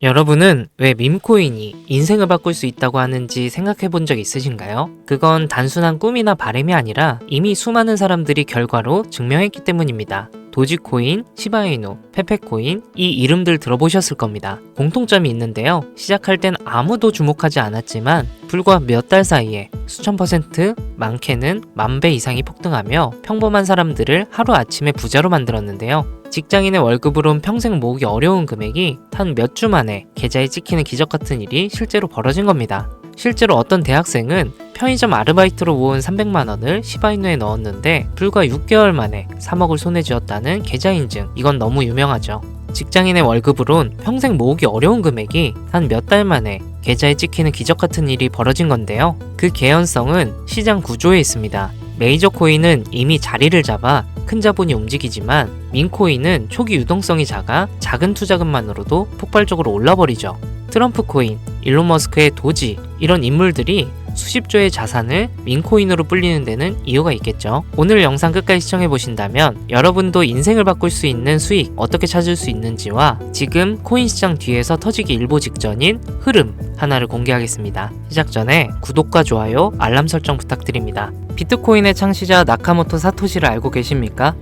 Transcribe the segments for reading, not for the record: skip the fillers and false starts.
여러분은 왜 밈코인이 인생을 바꿀 수 있다고 하는지 생각해 본 적 있으신가요? 그건 단순한 꿈이나 바람이 아니라 이미 수많은 사람들이 결과로 증명했기 때문입니다. 도지코인, 시바이누, 페페코인 이 이름들 들어보셨을 겁니다. 공통점이 있는데요. 시작할 땐 아무도 주목하지 않았지만 불과 몇 달 사이에 수천 %, 많게는 10,000배 이상이 폭등하며 평범한 사람들을 하루아침에 부자로 만들었는데요. 직장인의 월급으론 평생 모으기 어려운 금액이 단 몇 주 만에 계좌에 찍히는 기적 같은 일이 실제로 벌어진 겁니다. 실제로 어떤 대학생은 편의점 아르바이트로 모은 300만 원을 시바이누에 넣었는데 불과 6개월 만에 3억을 손에 쥐었다는 계좌 인증. 이건 너무 유명하죠. 직장인의 월급으론 평생 모으기 어려운 금액이 단 몇 달 만에 계좌에 찍히는 기적 같은 일이 벌어진 건데요. 그 개연성은 시장 구조에 있습니다. 메이저 코인은 이미 자리를 잡아 큰 자본이 움직이지만 민코인은 초기 유동성이 작아 작은 투자금만으로도 폭발적으로 올라버리죠. 트럼프 코인, 일론 머스크의 도지 이런 인물들이 수십조의 자산을 민코인으로 불리는 데는 이유가 있겠죠. 오늘 영상 끝까지 시청해보신다면 여러분도 인생을 바꿀 수 있는 수익 어떻게 찾을 수 있는지와 지금 코인 시장 뒤에서 터지기 일보 직전인 흐름 하나를 공개하겠습니다. 시작 전에 구독과 좋아요, 알람 설정 부탁드립니다. 비트코인의 창시자 나카모토 사토시를 알고 계십니까?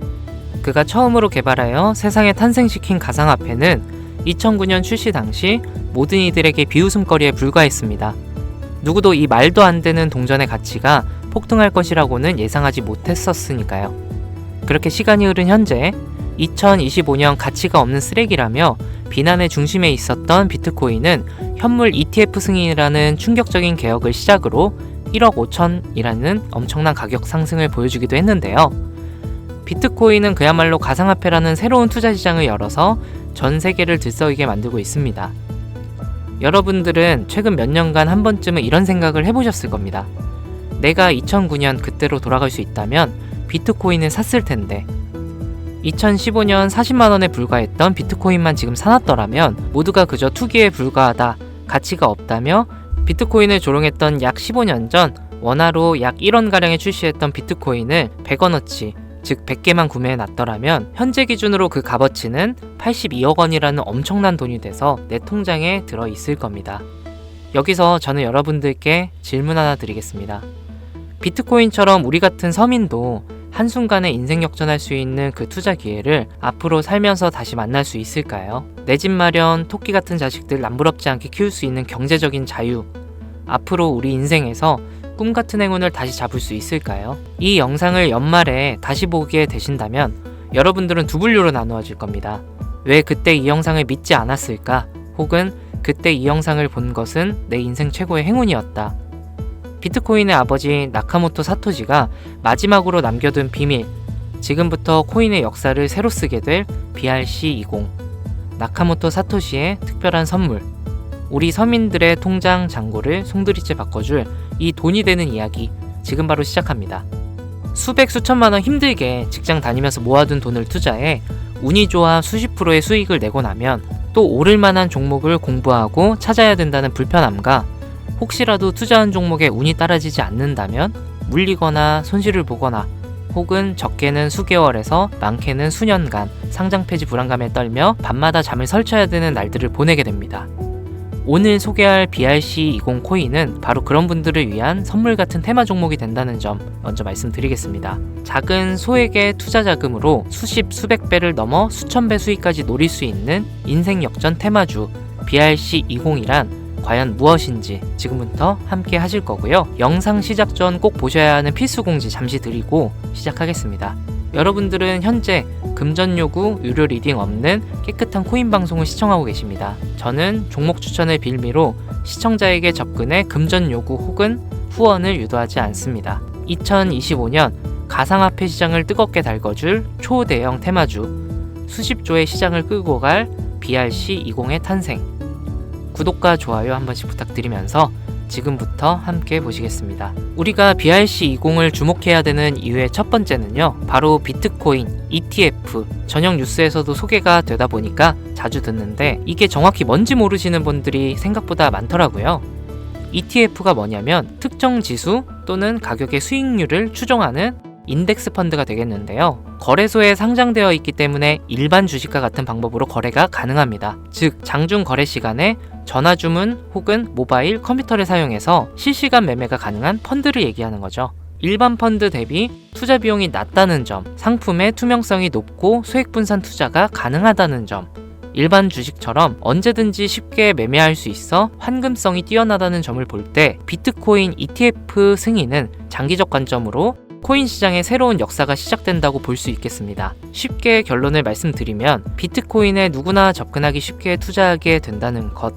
그가 처음으로 개발하여 세상에 탄생시킨 가상화폐는 2009년 출시 당시 모든 이들에게 비웃음거리에 불과했습니다. 누구도 이 말도 안 되는 동전의 가치가 폭등할 것이라고는 예상하지 못했었으니까요. 그렇게 시간이 흐른 현재 2025년 가치가 없는 쓰레기라며 비난의 중심에 있었던 비트코인은 현물 ETF 승인이라는 충격적인 개혁을 시작으로 1억 5천이라는 엄청난 가격 상승을 보여주기도 했는데요. 비트코인은 그야말로 가상화폐라는 새로운 투자 시장을 열어서 전 세계를 들썩이게 만들고 있습니다. 여러분들은 최근 몇 년간 한 번쯤은 이런 생각을 해보셨을 겁니다. 내가 2009년 그때로 돌아갈 수 있다면 비트코인을 샀을 텐데 2015년 40만 원에 불과했던 비트코인만 지금 사놨더라면 모두가 그저 투기에 불과하다, 가치가 없다며 비트코인을 조롱했던 약 15년 전 원화로 약 1원가량에 출시했던 비트코인을 100원어치, 즉 100개만 구매해 놨더라면 현재 기준으로 그 값어치는 82억 원이라는 엄청난 돈이 돼서 내 통장에 들어 있을 겁니다. 여기서 저는 여러분들께 질문 하나 드리겠습니다. 비트코인처럼 우리 같은 서민도 한순간에 인생 역전할 수 있는 그 투자 기회를 앞으로 살면서 다시 만날 수 있을까요? 내 집 마련, 토끼 같은 자식들 남부럽지 않게 키울 수 있는 경제적인 자유, 앞으로 우리 인생에서 꿈 같은 행운을 다시 잡을 수 있을까요? 이 영상을 연말에 다시 보게 되신다면 여러분들은 두 분류로 나누어질 겁니다. 왜 그때 이 영상을 믿지 않았을까? 혹은 그때 이 영상을 본 것은 내 인생 최고의 행운이었다. 비트코인의 아버지 나카모토 사토시가 마지막으로 남겨둔 비밀, 지금부터 코인의 역사를 새로 쓰게 될 BRC20, 나카모토 사토시의 특별한 선물, 우리 서민들의 통장 잔고를 송두리째 바꿔줄 이 돈이 되는 이야기 지금 바로 시작합니다. 수백 수천만 원 힘들게 직장 다니면서 모아둔 돈을 투자해 운이 좋아 수십 %의 수익을 내고 나면 또 오를 만한 종목을 공부하고 찾아야 된다는 불편함과 혹시라도 투자한 종목에 운이 따라지지 않는다면 물리거나 손실을 보거나 혹은 적게는 수개월에서 많게는 수년간 상장 폐지 불안감에 떨며 밤마다 잠을 설쳐야 되는 날들을 보내게 됩니다. 오늘 소개할 BRC20 코인은 바로 그런 분들을 위한 선물 같은 테마 종목이 된다는 점 먼저 말씀드리겠습니다. 작은 소액의 투자 자금으로 수십 수백 배를 넘어 수천 배 수익까지 노릴 수 있는 인생 역전 테마주 BRC20이란 과연 무엇인지 지금부터 함께 하실 거고요. 영상 시작 전 꼭 보셔야 하는 필수 공지 잠시 드리고 시작하겠습니다. 여러분들은 현재 금전 요구, 유료 리딩 없는 깨끗한 코인 방송을 시청하고 계십니다. 저는 종목 추천을 빌미로 시청자에게 접근해 금전 요구 혹은 후원을 유도하지 않습니다. 2025년 가상화폐 시장을 뜨겁게 달궈줄 초대형 테마주, 수십조의 시장을 끌고 갈 BRC20의 탄생. 구독과 좋아요 한 번씩 부탁드리면서 지금부터 함께 보시겠습니다. 우리가 BRC20을 주목해야 되는 이유의 첫 번째는요, 바로 비트코인, ETF, 저녁 뉴스에서도 소개가 되다 보니까 자주 듣는데 이게 정확히 뭔지 모르시는 분들이 생각보다 많더라고요. ETF가 뭐냐면 특정 지수 또는 가격의 수익률을 추정하는 인덱스 펀드가 되겠는데요. 거래소에 상장되어 있기 때문에 일반 주식과 같은 방법으로 거래가 가능합니다. 즉, 장중 거래 시간에 전화 주문 혹은 모바일 컴퓨터를 사용해서 실시간 매매가 가능한 펀드를 얘기하는 거죠. 일반 펀드 대비 투자 비용이 낮다는 점, 상품의 투명성이 높고 수익 분산 투자가 가능하다는 점, 일반 주식처럼 언제든지 쉽게 매매할 수 있어 환금성이 뛰어나다는 점을 볼 때 비트코인 ETF 승인은 장기적 관점으로 코인 시장의 새로운 역사가 시작된다고 볼 수 있겠습니다. 쉽게 결론을 말씀드리면 비트코인에 누구나 접근하기 쉽게 투자하게 된다는 것,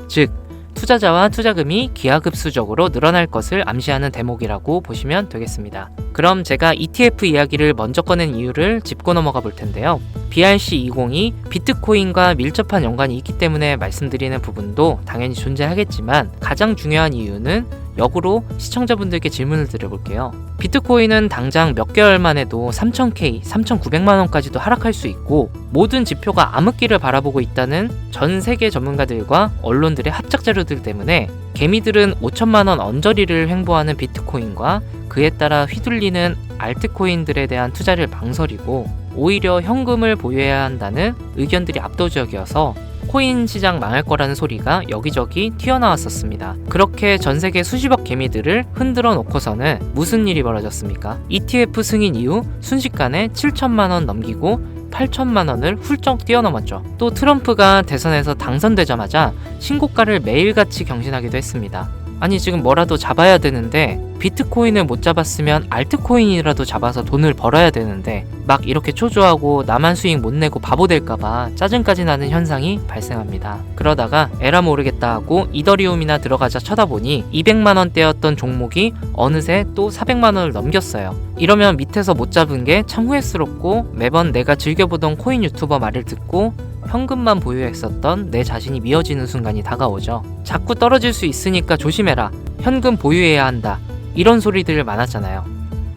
즉 투자자와 투자금이 기하급수적으로 늘어날 것을 암시하는 대목이라고 보시면 되겠습니다. 그럼 제가 ETF 이야기를 먼저 꺼낸 이유를 짚고 넘어가 볼 텐데요. BRC20이 비트코인과 밀접한 연관이 있기 때문에 말씀드리는 부분도 당연히 존재하겠지만 가장 중요한 이유는 역으로 시청자분들께 질문을 드려볼게요. 비트코인은 당장 몇 개월만 해도 3,000K, 3,900만원까지도 하락할 수 있고 모든 지표가 암흑기를 바라보고 있다는 전 세계 전문가들과 언론들의 합작 자료들 때문에 개미들은 5천만원 언저리를 횡보하는 비트코인과 그에 따라 휘둘리는 알트코인들에 대한 투자를 망설이고 오히려 현금을 보유해야 한다는 의견들이 압도적이어서 코인 시장 망할 거라는 소리가 여기저기 튀어나왔었습니다. 그렇게 전 세계 수십억 개미들을 흔들어 놓고서는 무슨 일이 벌어졌습니까? ETF 승인 이후 순식간에 7천만원 넘기고 8천만원을 훌쩍 뛰어넘었죠. 또 트럼프가 대선에서 당선되자마자 신고가를 매일같이 경신하기도 했습니다. 아니 지금 뭐라도 잡아야 되는데 비트코인을 못 잡았으면 알트코인이라도 잡아서 돈을 벌어야 되는데 막 이렇게 초조하고 나만 수익 못 내고 바보 될까봐 짜증까지 나는 현상이 발생합니다. 그러다가 에라 모르겠다 하고 이더리움이나 들어가자 쳐다보니 200만원대였던 종목이 어느새 또 400만원을 넘겼어요. 이러면 밑에서 못 잡은 게 참 후회스럽고 매번 내가 즐겨보던 코인 유튜버 말을 듣고 현금만 보유했었던 내 자신이 미어지는 순간이 다가오죠. 자꾸 떨어질 수 있으니까 조심해라. 현금 보유해야 한다. 이런 소리들 많았잖아요.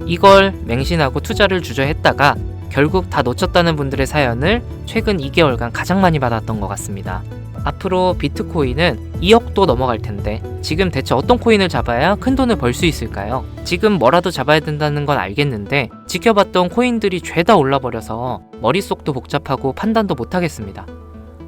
이걸 맹신하고 투자를 주저했다가 결국 다 놓쳤다는 분들의 사연을 최근 2개월간 가장 많이 받았던 것 같습니다. 앞으로 비트코인은 2억도 넘어갈 텐데 지금 대체 어떤 코인을 잡아야 큰 돈을 벌 수 있을까요? 지금 뭐라도 잡아야 된다는 건 알겠는데 지켜봤던 코인들이 죄다 올라버려서 머릿속도 복잡하고 판단도 못하겠습니다.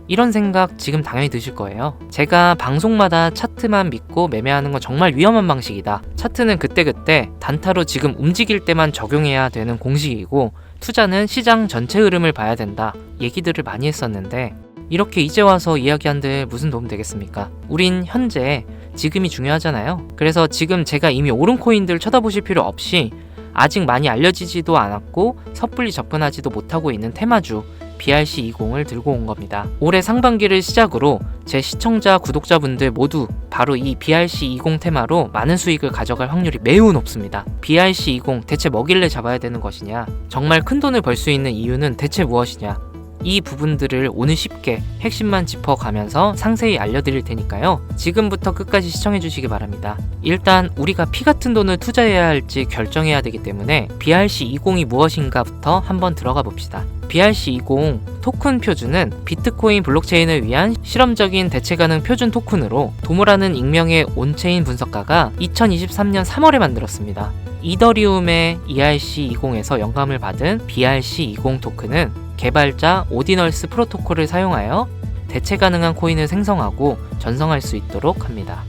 이런 생각 지금 당연히 드실 거예요. 제가 방송마다 차트만 믿고 매매하는 건 정말 위험한 방식이다. 차트는 그때그때 단타로 지금 움직일 때만 적용해야 되는 공식이고 투자는 시장 전체 흐름을 봐야 된다. 얘기들을 많이 했었는데 이렇게 이제 와서 이야기한들 무슨 도움 되겠습니까? 우린 현재 지금이 중요하잖아요. 그래서 지금 제가 이미 오른 코인들 쳐다보실 필요 없이 아직 많이 알려지지도 않았고 섣불리 접근하지도 못하고 있는 테마주 BRC20을 들고 온 겁니다. 올해 상반기를 시작으로 제 시청자, 구독자분들 모두 바로 이 BRC20 테마로 많은 수익을 가져갈 확률이 매우 높습니다. BRC20 대체 뭐길래 잡아야 되는 것이냐? 정말 큰 돈을 벌 수 있는 이유는 대체 무엇이냐? 이 부분들을 오늘 쉽게 핵심만 짚어가면서 상세히 알려드릴 테니까요. 지금부터 끝까지 시청해 주시기 바랍니다. 일단 우리가 피 같은 돈을 투자해야 할지 결정해야 되기 때문에 BRC20이 무엇인가부터 한번 들어가 봅시다. BRC20 토큰 표준은 비트코인 블록체인을 위한 실험적인 대체 가능 표준 토큰으로 도모라는 익명의 온체인 분석가가 2023년 3월에 만들었습니다. 이더리움의 ERC20에서 영감을 받은 BRC20 토큰은 개발자 오디널스 프로토콜을 사용하여 대체 가능한 코인을 생성하고 전송할 수 있도록 합니다.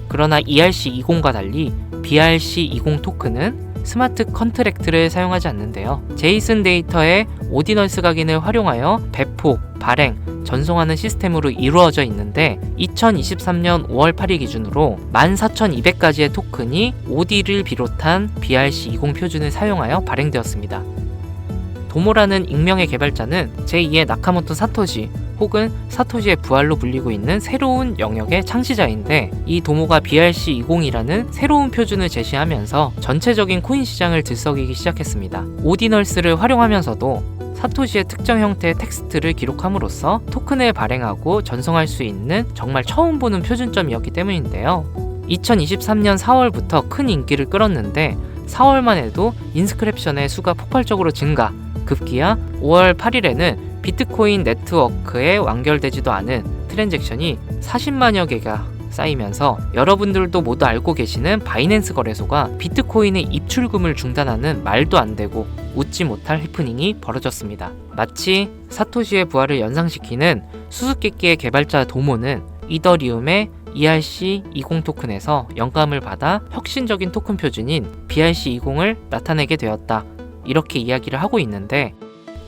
그러나 ERC20과 달리 BRC20 토큰은 스마트 컨트랙트를 사용하지 않는데요. 제이슨 데이터의 오디널스 각인을 활용하여 배포, 발행, 전송하는 시스템으로 이루어져 있는데 2023년 5월 8일 기준으로 14,200가지의 토큰이 OD를 비롯한 BRC20 표준을 사용하여 발행되었습니다. 도모라는 익명의 개발자는 제2의 나카모토 사토시 혹은 사토시의 부활로 불리고 있는 새로운 영역의 창시자인데 이 도모가 BRC20이라는 새로운 표준을 제시하면서 전체적인 코인 시장을 들썩이기 시작했습니다. 오디널스를 활용하면서도 사토시의 특정 형태의 텍스트를 기록함으로써 토큰을 발행하고 전송할 수 있는 정말 처음 보는 표준점이었기 때문인데요. 2023년 4월부터 큰 인기를 끌었는데 4월만 해도 인스크립션의 수가 폭발적으로 증가, 급기야 5월 8일에는 비트코인 네트워크에 완결되지도 않은 트랜잭션이 40만여 개가 쌓이면서 여러분들도 모두 알고 계시는 바이낸스 거래소가 비트코인의 입출금을 중단하는 말도 안 되고 웃지 못할 해프닝이 벌어졌습니다. 마치 사토시의 부활을 연상시키는 수수께끼의 개발자 도모는 이더리움의 ERC20 토큰에서 영감을 받아 혁신적인 토큰 표준인 BRC20을 나타내게 되었다. 이렇게 이야기를 하고 있는데,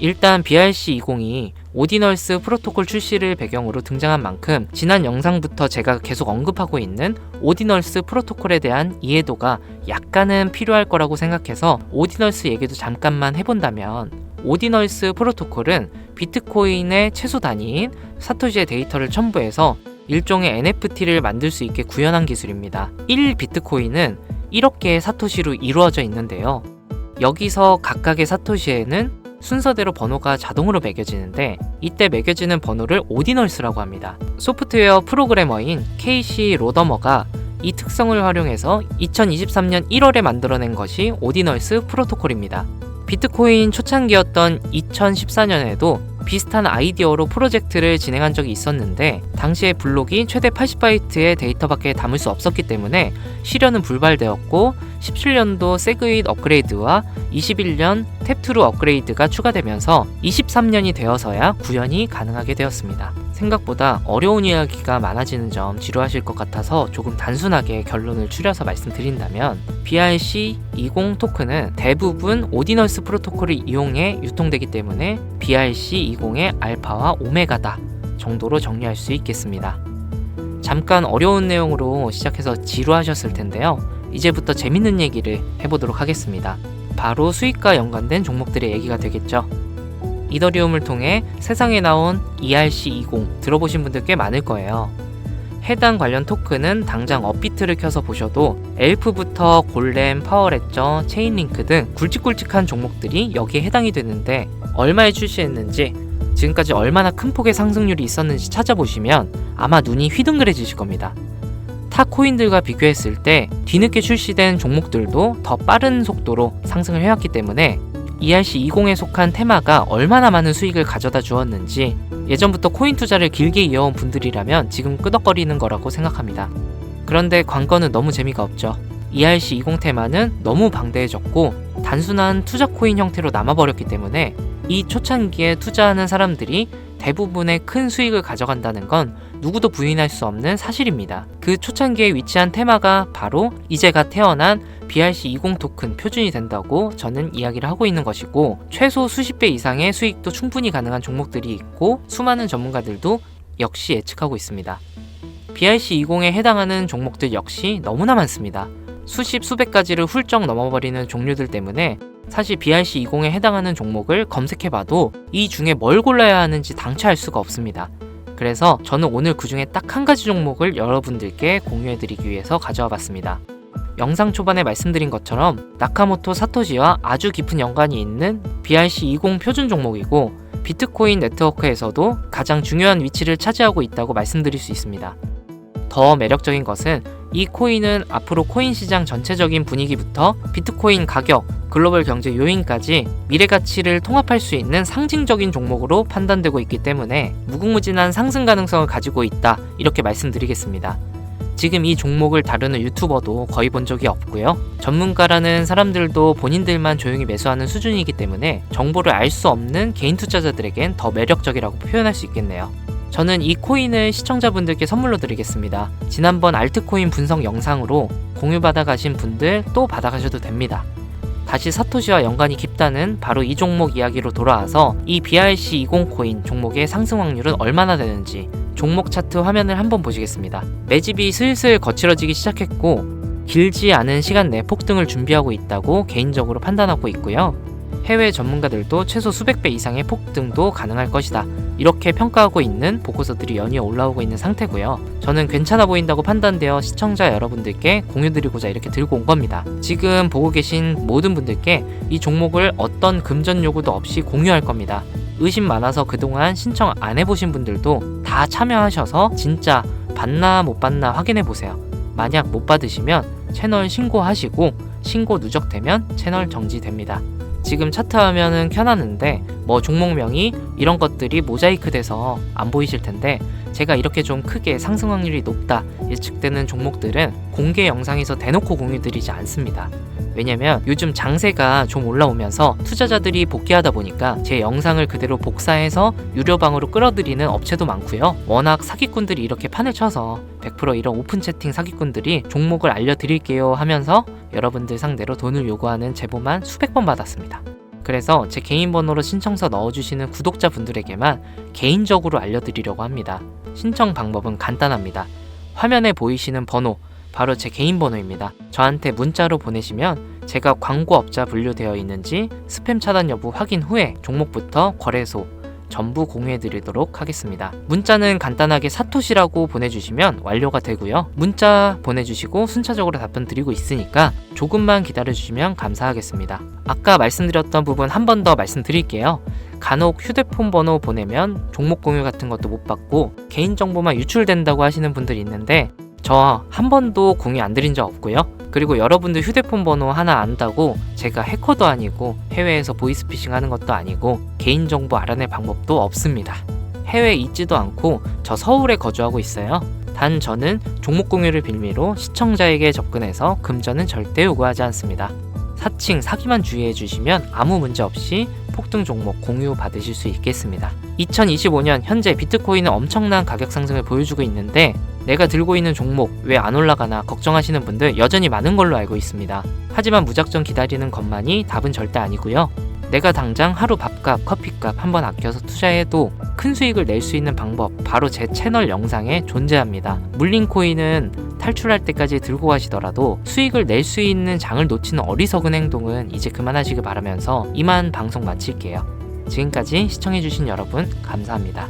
일단 BRC20이 오디널스 프로토콜 출시를 배경으로 등장한 만큼 지난 영상부터 제가 계속 언급하고 있는 오디널스 프로토콜에 대한 이해도가 약간은 필요할 거라고 생각해서 오디널스 얘기도 잠깐만 해본다면, 오디널스 프로토콜은 비트코인의 최소 단위인 사토시의 데이터를 첨부해서 일종의 NFT를 만들 수 있게 구현한 기술입니다. 1 비트코인은 1억 개의 사토시로 이루어져 있는데요. 여기서 각각의 사토시에는 순서대로 번호가 자동으로 매겨지는데, 이때 매겨지는 번호를 오디널스라고 합니다. 소프트웨어 프로그래머인 케이시 로더머가 이 특성을 활용해서 2023년 1월에 만들어낸 것이 오디널스 프로토콜입니다. 비트코인 초창기였던 2014년에도 비슷한 아이디어로 프로젝트를 진행한 적이 있었는데, 당시에 블록이 최대 80바이트의 데이터밖에 담을 수 없었기 때문에 실현은 불발되었고, 17년도 세그윗 업그레이드와 21년 탭2루 업그레이드가 추가되면서 23년이 되어서야 구현이 가능하게 되었습니다. 생각보다 어려운 이야기가 많아지는 점 지루하실 것 같아서 조금 단순하게 결론을 추려서 말씀드린다면, BRC20 토큰은 대부분 오디널스 프로토콜을 이용해 유통되기 때문에 BRC20의 알파와 오메가다 정도로 정리할 수 있겠습니다. 잠깐 어려운 내용으로 시작해서 지루하셨을 텐데요. 이제부터 재밌는 얘기를 해보도록 하겠습니다. 바로 수익과 연관된 종목들의 얘기가 되겠죠. 이더리움을 통해 세상에 나온 ERC20 들어보신 분들 꽤 많을 거예요. 해당 관련 토큰은 당장 업비트를 켜서 보셔도 엘프부터 골렘, 파워레저, 체인링크 등 굵직굵직한 종목들이 여기에 해당이 되는데, 얼마에 출시했는지, 지금까지 얼마나 큰 폭의 상승률이 있었는지 찾아보시면 아마 눈이 휘둥그레지실 겁니다. 타 코인들과 비교했을 때 뒤늦게 출시된 종목들도 더 빠른 속도로 상승을 해왔기 때문에 ERC20에 속한 테마가 얼마나 많은 수익을 가져다 주었는지, 예전부터 코인 투자를 길게 이어온 분들이라면 지금 끄덕거리는 거라고 생각합니다. 그런데 관건은 너무 재미가 없죠. ERC20 테마는 너무 방대해졌고 단순한 투자 코인 형태로 남아버렸기 때문에 이 초창기에 투자하는 사람들이 대부분의 큰 수익을 가져간다는 건 누구도 부인할 수 없는 사실입니다. 그 초창기에 위치한 테마가 바로 이제가 태어난 BRC20 토큰 표준이 된다고 저는 이야기를 하고 있는 것이고, 최소 수십 배 이상의 수익도 충분히 가능한 종목들이 있고 수많은 전문가들도 역시 예측하고 있습니다. BRC20에 해당하는 종목들 역시 너무나 많습니다. 수십 수백 가지를 훌쩍 넘어버리는 종류들 때문에 사실 BRC20에 해당하는 종목을 검색해봐도 이 중에 뭘 골라야 하는지 당최 알 수가 없습니다. 그래서 저는 오늘 그 중에 딱 한 가지 종목을 여러분들께 공유해드리기 위해서 가져와 봤습니다. 영상 초반에 말씀드린 것처럼 나카모토 사토시와 아주 깊은 연관이 있는 BRC20 표준 종목이고, 비트코인 네트워크에서도 가장 중요한 위치를 차지하고 있다고 말씀드릴 수 있습니다. 더 매력적인 것은 이 코인은 앞으로 코인 시장 전체적인 분위기부터 비트코인 가격, 글로벌 경제 요인까지 미래 가치를 통합할 수 있는 상징적인 종목으로 판단되고 있기 때문에 무궁무진한 상승 가능성을 가지고 있다, 이렇게 말씀드리겠습니다. 지금 이 종목을 다루는 유튜버도 거의 본 적이 없고요. 전문가라는 사람들도 본인들만 조용히 매수하는 수준이기 때문에 정보를 알 수 없는 개인 투자자들에겐 더 매력적이라고 표현할 수 있겠네요. 저는 이 코인을 시청자분들께 선물로 드리겠습니다. 지난번 알트코인 분석 영상으로 공유받아 가신 분들 또 받아가셔도 됩니다. 다시 사토시와 연관이 깊다는 바로 이 종목 이야기로 돌아와서 이 BRC20 코인 종목의 상승 확률은 얼마나 되는지 종목 차트 화면을 한번 보시겠습니다. 매집이 슬슬 거칠어지기 시작했고 길지 않은 시간 내 폭등을 준비하고 있다고 개인적으로 판단하고 있고요. 해외 전문가들도 최소 수백 배 이상의 폭등도 가능할 것이다, 이렇게 평가하고 있는 보고서들이 연이어 올라오고 있는 상태고요. 저는 괜찮아 보인다고 판단되어 시청자 여러분들께 공유드리고자 이렇게 들고 온 겁니다. 지금 보고 계신 모든 분들께 이 종목을 어떤 금전 요구도 없이 공유할 겁니다. 의심 많아서 그동안 신청 안 해보신 분들도 다 참여하셔서 진짜 받나 못 받나 확인해 보세요. 만약 못 받으시면 채널 신고하시고, 신고 누적되면 채널 정지됩니다. 지금 차트 화면은 켜놨는데 뭐 종목명이 이런 것들이 모자이크 돼서 안 보이실 텐데, 제가 이렇게 좀 크게 상승 확률이 높다 예측되는 종목들은 공개 영상에서 대놓고 공유드리지 않습니다. 왜냐면 요즘 장세가 좀 올라오면서 투자자들이 복귀하다 보니까 제 영상을 그대로 복사해서 유료방으로 끌어들이는 업체도 많고요. 워낙 사기꾼들이 이렇게 판을 쳐서 100% 이런 오픈 채팅 사기꾼들이 종목을 알려드릴게요 하면서 여러분들 상대로 돈을 요구하는 제보만 수백 번 받았습니다. 그래서 제 개인 번호로 신청서 넣어주시는 구독자분들에게만 개인적으로 알려드리려고 합니다. 신청 방법은 간단합니다. 화면에 보이시는 번호, 바로 제 개인 번호입니다. 저한테 문자로 보내시면 제가 광고업자 분류되어 있는지 스팸 차단 여부 확인 후에 종목부터 거래소 전부 공유해드리도록 하겠습니다. 문자는 간단하게 사토시라고 보내주시면 완료가 되고요. 문자 보내주시고 순차적으로 답변 드리고 있으니까 조금만 기다려주시면 감사하겠습니다. 아까 말씀드렸던 부분 한 번 더 말씀드릴게요. 간혹 휴대폰 번호 보내면 종목 공유 같은 것도 못 받고 개인정보만 유출된다고 하시는 분들이 있는데, 저 한 번도 공유 안 드린 적 없고요. 그리고 여러분들 휴대폰 번호 하나 안다고 제가 해커도 아니고 해외에서 보이스피싱 하는 것도 아니고 개인정보 알아낼 방법도 없습니다. 해외에 있지도 않고 저 서울에 거주하고 있어요. 단 저는 종목 공유를 빌미로 시청자에게 접근해서 금전은 절대 요구하지 않습니다. 사칭, 사기만 주의해 주시면 아무 문제 없이 폭등 종목 공유 받으실 수 있겠습니다. 2025년 현재 비트코인은 엄청난 가격 상승을 보여주고 있는데, 내가 들고 있는 종목 왜 안 올라가나 걱정하시는 분들 여전히 많은 걸로 알고 있습니다. 하지만 무작정 기다리는 것만이 답은 절대 아니고요. 내가 당장 하루 밥값, 커피값 한번 아껴서 투자해도 큰 수익을 낼 수 있는 방법, 바로 제 채널 영상에 존재합니다. 물린 코인은 탈출할 때까지 들고 가시더라도 수익을 낼 수 있는 장을 놓치는 어리석은 행동은 이제 그만하시길 바라면서 이만 방송 마칠게요. 지금까지 시청해주신 여러분 감사합니다.